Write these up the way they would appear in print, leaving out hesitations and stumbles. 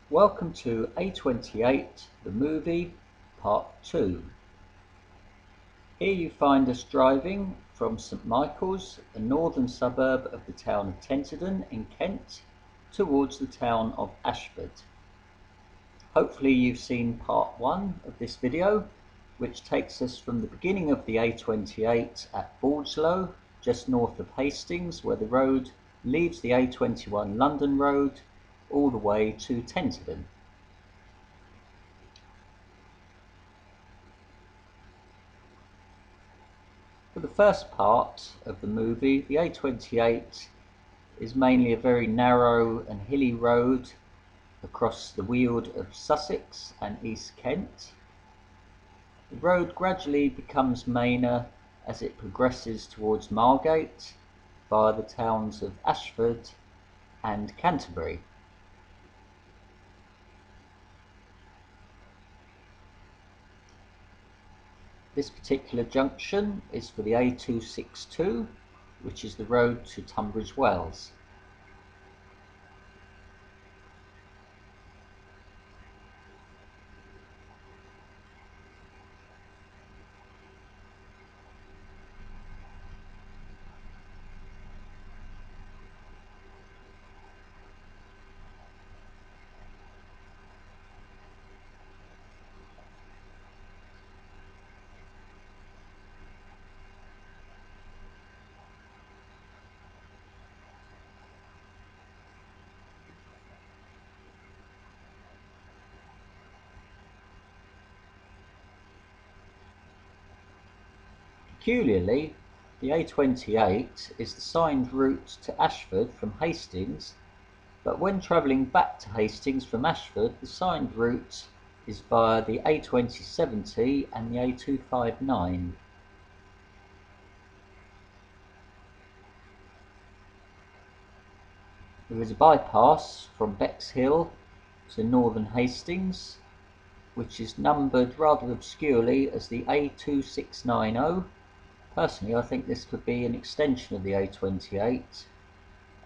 Welcome to A28, the movie, part 2. Here you find us driving from St Michael's, a northern suburb of the town of Tenterden in Kent, towards the town of Ashford. Hopefully you've seen part 1 of this video, which takes us from the beginning of the A28 at Bordesloe, just north of Hastings, where the road leaves the A21 London Road all the way to Tenterden. For the first part of the movie, the A28 is mainly a very narrow and hilly road across the Weald of Sussex and East Kent. The road gradually becomes mainer as it progresses towards Margate via the towns of Ashford and Canterbury. This particular junction is for the A262, which is the road to Tunbridge Wells. Peculiarly, the A28 is the signed route to Ashford from Hastings, but when travelling back to Hastings from Ashford, the signed route is via the A2070 and the A259. There is a bypass from Bexhill to Northern Hastings, which is numbered rather obscurely as the A2690. Personally, I think this could be an extension of the A28,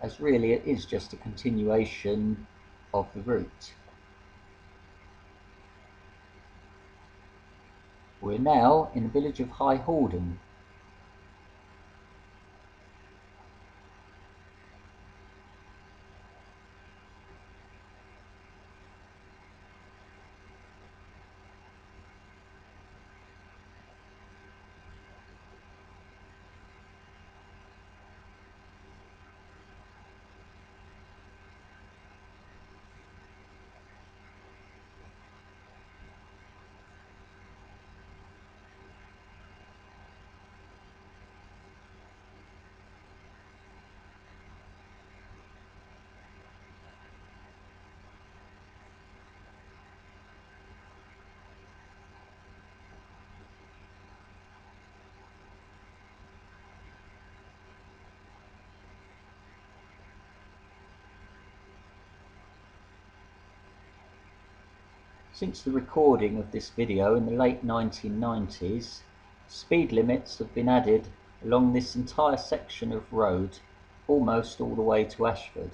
as really it is just a continuation of the route. We're now in the village of High Halden. Since the recording of this video in the late 1990s, speed limits have been added along this entire section of road, almost all the way to Ashford.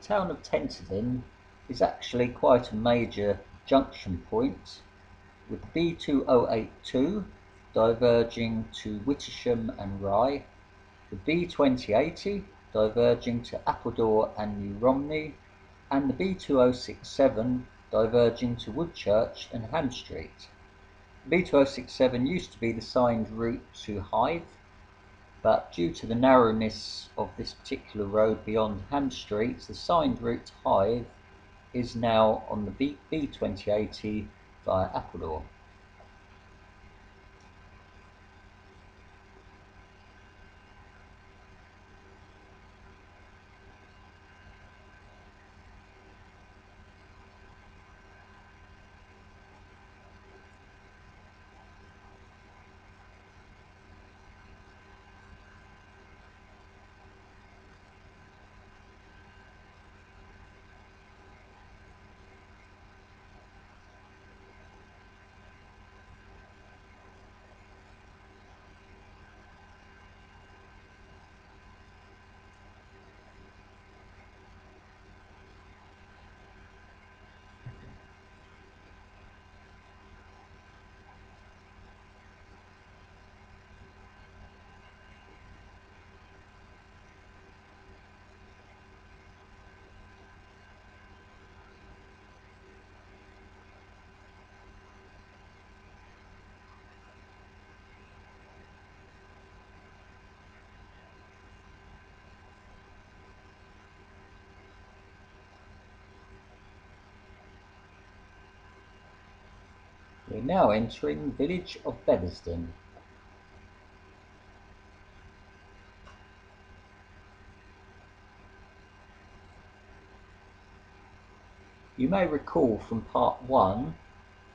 The town of Tenterden is actually quite a major junction point, with the B2082 diverging to Wittersham and Rye, the B2080 diverging to Appledore and New Romney, and the B2067 diverging to Woodchurch and Ham Street. The B2067 used to be the signed route to Hythe, but due to the narrowness of this particular road beyond Ham Street, the signed route to Hythe is now on the B2080 via Appledore. We're now entering the village of Bethersden. You may recall from part 1,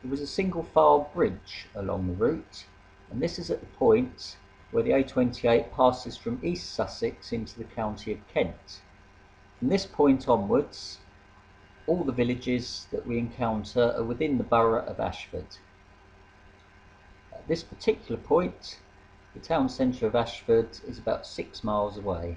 there was a single file bridge along the route, and this is at the point where the A28 passes from East Sussex into the county of Kent. From this point onwards, all the villages that we encounter are within the borough of Ashford. At this particular point, the town centre of Ashford is about 6 miles away.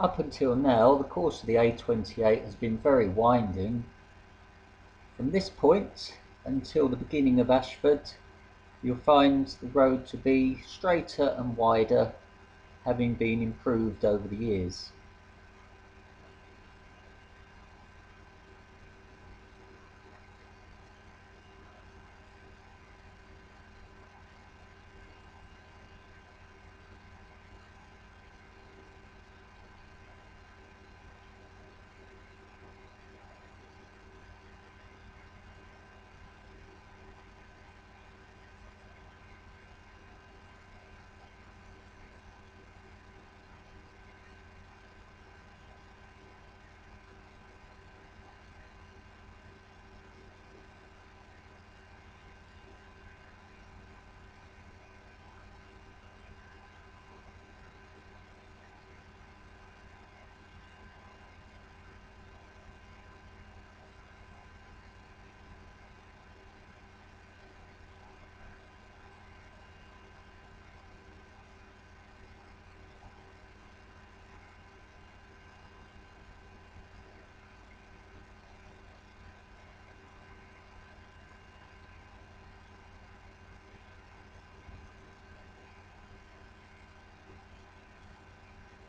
Up until now, the course of the A28 has been very winding. From this point until the beginning of Ashford, you'll find the road to be straighter and wider, having been improved over the years.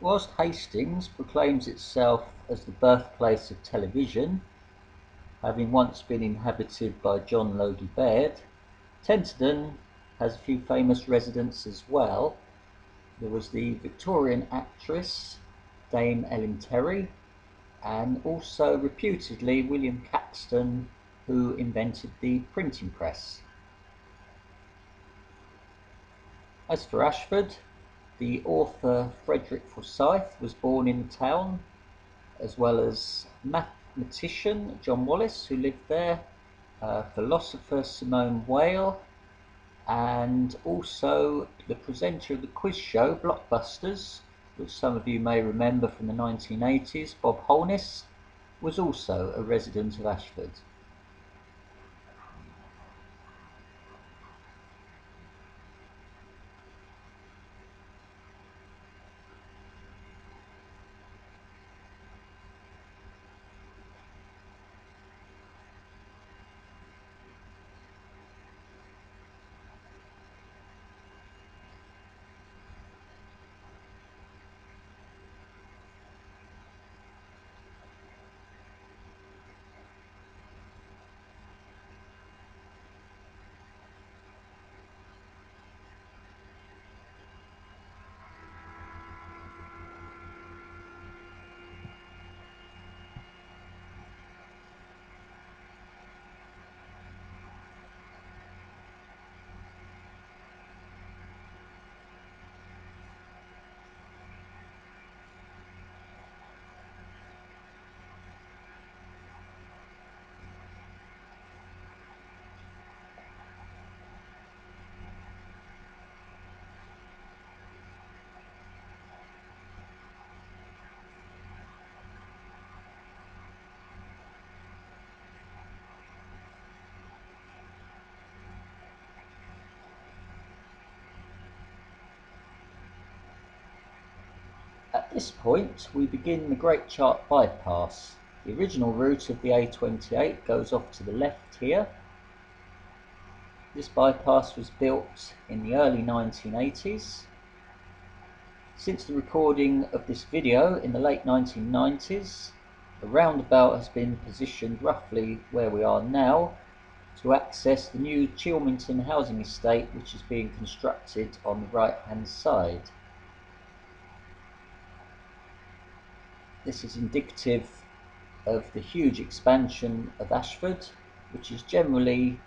Whilst Hastings proclaims itself as the birthplace of television, having once been inhabited by John Logie Baird, Tenterden has a few famous residents as well. There was the Victorian actress Dame Ellen Terry, and also reputedly William Caxton, who invented the printing press. As for Ashford, the author Frederick Forsyth was born in the town, as well as mathematician John Wallis, who lived there, philosopher Simone Weil, and also the presenter of the quiz show Blockbusters, which some of you may remember from the 1980s, Bob Holness, was also a resident of Ashford. At this point, we begin the Great Chart bypass. The original route of the A28 goes off to the left here. This bypass was built in the early 1980s. Since the recording of this video in the late 1990s, a roundabout has been positioned roughly where we are now to access the new Chilmington housing estate, which is being constructed on the right hand side. This is indicative of the huge expansion of Ashford, which is generally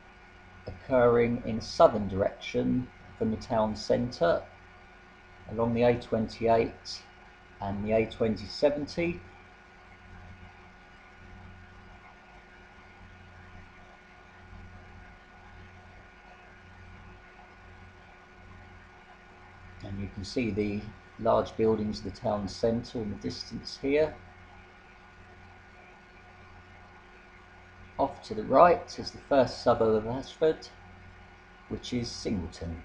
occurring in a southern direction from the town centre along the A28 and the A2070. And you can see the large buildings of the town centre in the distance here. Off to the right is the first suburb of Ashford, which is Singleton.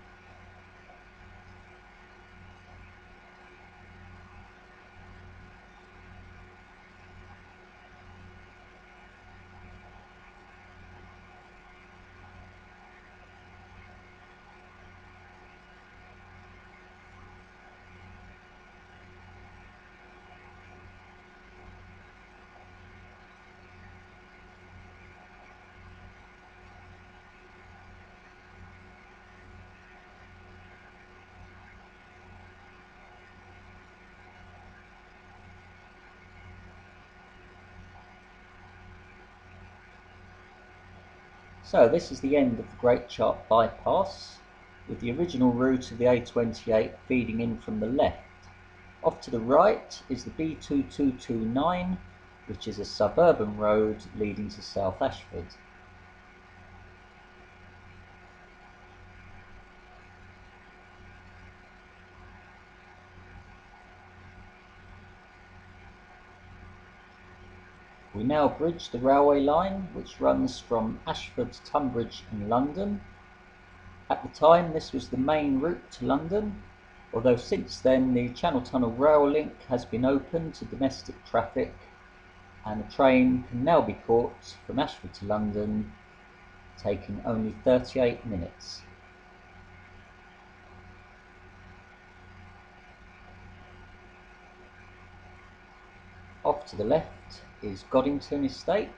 So this is the end of the Great Chart bypass, with the original route of the A28 feeding in from the left. Off to the right is the B2229, which is a suburban road leading to South Ashford. We now bridge the railway line, which runs from Ashford to Tunbridge in London. At the time, this was the main route to London, although since then the Channel Tunnel rail link has been opened to domestic traffic, and a train can now be caught from Ashford to London, taking only 38 minutes. Off to the left is Goddington Estate.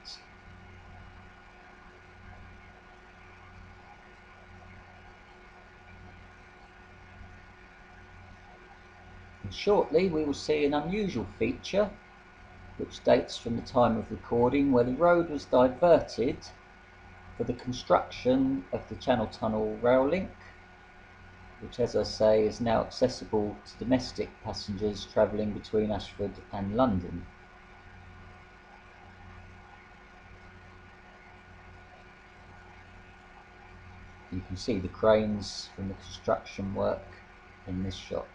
And shortly we will see an unusual feature which dates from the time of recording, where the road was diverted for the construction of the Channel Tunnel rail link, which, as I say, is now accessible to domestic passengers travelling between Ashford and London. You can see the cranes from the construction work in this shot.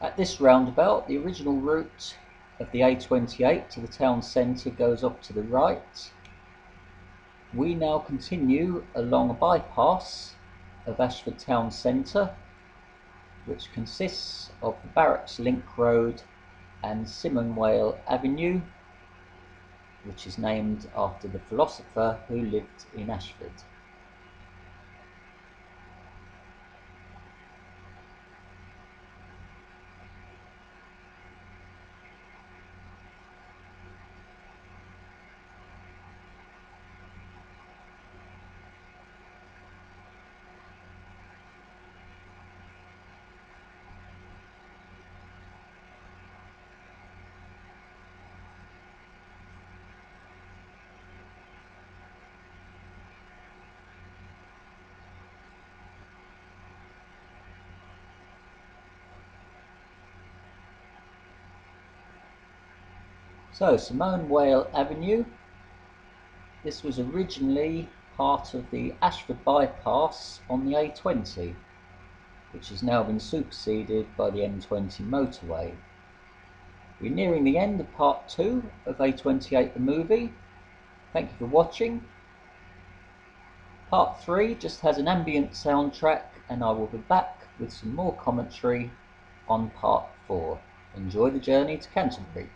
At this roundabout, the original route of the A28 to the town centre goes off to the right. We now continue along a bypass of Ashford town centre, which consists of the Barracks Link Road and Simon-Whale Avenue, which is named after the philosopher who lived in Ashford. So, Simon-Whale Avenue. This was originally part of the Ashford bypass on the A20, which has now been superseded by the M20 motorway. We're nearing the end of part 2 of A28 the movie. Thank you for watching. Part 3 just has an ambient soundtrack, and I will be back with some more commentary on part 4. Enjoy the journey to Canterbury.